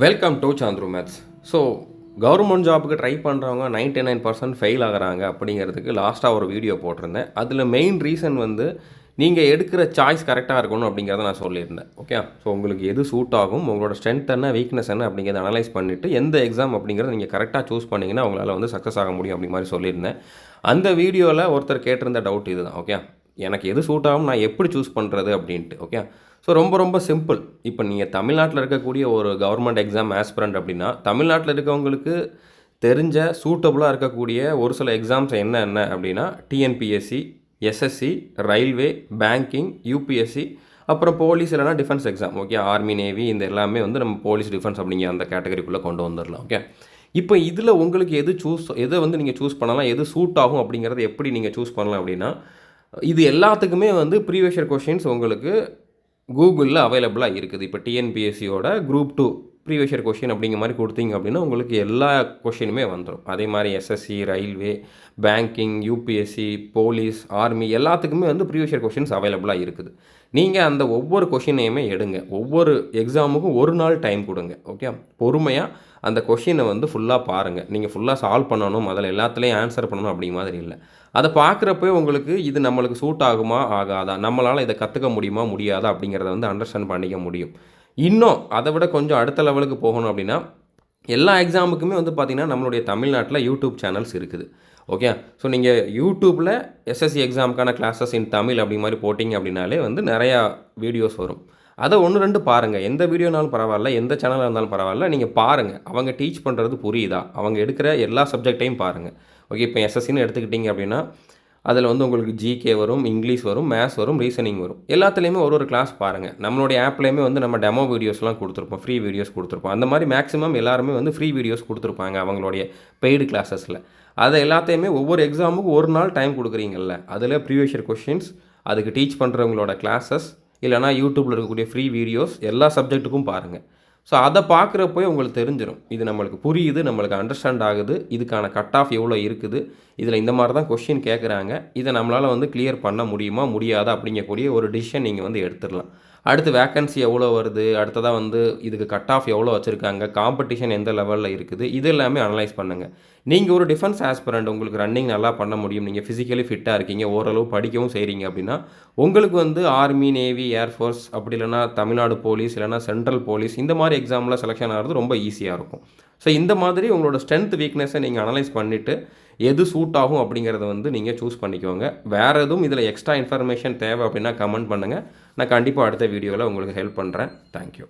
Welcome to Chandru maths. So government ஜாபுக்கு try பண்ணுறவங்க 99% fail ஆகுறாங்க அப்படிங்கிறதுக்கு லாஸ்ட்டாக ஒரு வீடியோ போட்டிருந்தேன். அதில் மெயின் ரீசன் வந்து நீங்கள் எடுக்கிற சாய்ஸ் கரெக்டாக இருக்கணும் அப்படிங்கிறத நான் சொல்லியிருந்தேன். ஓகே, ஸோ உங்களுக்கு எது சூட் ஆகும், உங்களோட ஸ்ட்ரென்த் என்ன, வீக்னஸ் என்ன அப்படிங்கிறத அனலைஸ் பண்ணிவிட்டு எந்த எக்ஸாம் அப்படிங்கிறத நீங்கள் கரெக்டாக சூஸ் பண்ணிங்கன்னா உங்களால் வந்து சக்ஸஸ் ஆக முடியும் அப்படி மாதிரி சொல்லியிருந்தேன். அந்த வீடியோவில் ஒருத்தர் கேட்டிருந்த டவுட் இது தான். ஓகே, எனக்கு எது சூட் ஆகும், நான் எப்படி சூஸ் பண்ணுறது அப்படின்ட்டு. ஓகே, ஸோ ரொம்ப சிம்பிள். இப்போ நீங்கள் தமிழ்நாட்டில் இருக்கக்கூடிய ஒரு கவர்மெண்ட் எக்ஸாம் ஆஸ்பிரண்ட் அப்படின்னா, தமிழ்நாட்டில் இருக்கவங்களுக்கு தெரிஞ்ச சூட்டபுளாக இருக்கக்கூடிய ஒரு சில எக்ஸாம்ஸ் என்ன அப்படின்னா TNPSC, SSC, railway, banking, UPSC, அப்புறம் போலீஸ் இல்லைனா defence exam. Okay, army, navy இந்த எல்லாமே வந்து நம்ம போலீஸ், டிஃபென்ஸ் அப்படிங்கிற அந்த கேட்டகரிக்குள்ளே கொண்டு வந்துடலாம். ஓகே, இப்போ இதில் உங்களுக்கு எதை வந்து நீங்கள் சூஸ் பண்ணலாம், எது சூட் ஆகும் அப்படிங்கிறத எப்படி நீங்கள் சூஸ் பண்ணலாம் அப்படின்னா, இது எல்லாத்துக்குமே வந்து ப்ரீவியஸ் இயர் கொஷின்ஸ் உங்களுக்கு கூகுளில் அவைலபிளாக இருக்குது. இப்போ டிஎன்பிஎஸ்சியோட குரூப் 2 ப்ரீவியஸ் இயர் கொஷின் அப்படிங்கிற மாதிரி கொடுத்தீங்க அப்படின்னா உங்களுக்கு எல்லா கொஷினுமே வந்துடும். அதே மாதிரி SSC, railway, banking, UPSC, police, army எல்லாத்துக்குமே வந்து ப்ரீவியஸ் இயர் கொஷின்ஸ் அவைலபிளாக இருக்குது. நீங்கள் அந்த ஒவ்வொரு கொஷினையுமே எடுங்க. ஒவ்வொரு எக்ஸாமுக்கும் ஒரு நாள் டைம் கொடுங்க. ஓகே, பொறுமையாக அந்த கொஷினை வந்து ஃபுல்லாக பாருங்கள். நீங்கள் ஃபுல்லாக சால்வ் பண்ணணும், அதில் எல்லாத்துலேயும் ஆன்சர் பண்ணணும் அப்படிங்க மாதிரி இல்லை. அதை பார்க்குறப்போ உங்களுக்கு இது நம்மளுக்கு சூட் ஆகுமா ஆகாதா, நம்மளால் இதை கற்றுக்க முடியுமா முடியாதா அப்படிங்கிறத வந்து அண்டர்ஸ்டாண்ட் பண்ணிக்க முடியும். இன்னும் அதை விட கொஞ்சம் அடுத்த லெவலுக்கு போகணும் அப்படின்னா எல்லா எக்ஸாமுக்குமே வந்து பார்த்திங்கன்னா நம்மளுடைய தமிழ்நாட்டில் யூடியூப் சேனல்ஸ் இருக்குது. ஓகே, ஸோ நீங்கள் யூடியூப்பில் எஸ்எஸ்சி எக்ஸாமுக்கான கிளாஸஸ் இன் தமிழ் அப்படி மாதிரி போட்டிங்க அப்படின்னாலே வந்து நிறையா வீடியோஸ் வரும். அதை 1-2 பாருங்கள். எந்த வீடியோனாலும் பரவாயில்ல, எந்த சேனலாக இருந்தாலும் பரவாயில்ல, நீங்கள் பாருங்கள். அவங்க டீச் பண்ணுறது புரியுதா, அவங்க எடுக்கிற எல்லா சப்ஜெக்டையும் பாருங்கள். ஓகே, இப்போ எஸ்எஸ்சின்னு எடுத்துக்கிட்டிங்க அப்படின்னா அதில் வந்து உங்களுக்கு ஜிகே வரும், இங்கிலீஷ் வரும், மேத்ஸ் வரும், ரீசனிங் வரும். எல்லாத்துலேயுமே ஒரு கிளாஸ் பாருங்கள். நம்மளுடைய ஆப்லேயுமே வந்து நம்ம டெமோ வீடியோஸ்லாம் கொடுத்துருப்போம், ஃப்ரீ வீடியோஸ் கொடுத்துருப்போம். அந்த மாதிரி மேக்ஸிமம் எல்லாருமே வந்து ஃப்ரீ வீடியோஸ் கொடுத்துருப்பாங்க அவங்களுடைய பெய்டு கிளாஸஸில். அதை எல்லாத்தையுமே ஒவ்வொரு எக்ஸாமுக்கும் ஒரு நாள் டைம் கொடுக்குறீங்கல்ல, அதில் ப்ரீவியஸ் இயர் கொஷின்ஸ், அதுக்கு டீச் பண்ணுறவங்களோட கிளாஸஸ், இல்லைனா யூடியூப்பில் இருக்கக்கூடிய ஃப்ரீ வீடியோஸ் எல்லா சப்ஜெக்ட்டுக்கும் பாருங்கள். ஸோ அதை பார்க்குறப்போ உங்களுக்கு தெரிஞ்சிடும், இது நம்மளுக்கு புரியுது, நம்மளுக்கு அண்டர்ஸ்டாண்ட் ஆகுது, இதுக்கான கட் ஆஃப் எவ்வளோ இருக்குது, இதில் இந்த மாதிரி தான் கொஷின் கேட்குறாங்க, இதை நம்மளால் வந்து கிளியர் பண்ண முடியுமா முடியாதா அப்படிங்கக்கூடிய ஒரு டிசிஷன் நீங்கள் வந்து எடுத்துடலாம். அடுத்து வேக்கன்சி எவ்வளோ வருது, அடுத்ததாக வந்து இதுக்கு கட் ஆஃப் எவ்வளோ வச்சுருக்காங்க, காம்படிஷன் எந்த லெவலில் இருக்குது, இது எல்லாமே அனலைஸ் பண்ணுங்கள். நீங்கள் ஒரு டிஃபென்ஸ் ஆஸ்பிரண்ட், உங்களுக்கு ரன்னிங் நல்லா பண்ண முடியும், நீங்கள் ஃபிசிக்கலி ஃபிட்டாக இருக்கீங்க, ஓரளவு படிக்கவும் செய்கிறீங்க அப்படின்னா உங்களுக்கு வந்து ஆர்மி, நேவி, ஏர்ஃபோர்ஸ் அப்படி இல்லைனா தமிழ்நாடு போலீஸ் இல்லைனா சென்ட்ரல் போலீஸ் இந்த மாதிரி எக்ஸாமில் செலெக்ஷன் ஆகிறது ரொம்ப ஈஸியாக இருக்கும். ஸோ இந்த மாதிரி உங்களோட ஸ்ட்ரென்த் வீக்னஸை நீங்கள் அனலைஸ் பண்ணிவிட்டு எது சூட் ஆகும் அப்படிங்கிறத வந்து நீங்கள் சூஸ் பண்ணிக்கோங்க. வேறு எதுவும் இதில் எக்ஸ்ட்ரா இன்ஃபர்மேஷன் தேவை அப்படின்னா கமெண்ட் பண்ணுங்கள். நான் கண்டிப்பாக அடுத்த வீடியோவில் உங்களுக்கு ஹெல்ப் பண்ணுறேன். தேங்க்யூ.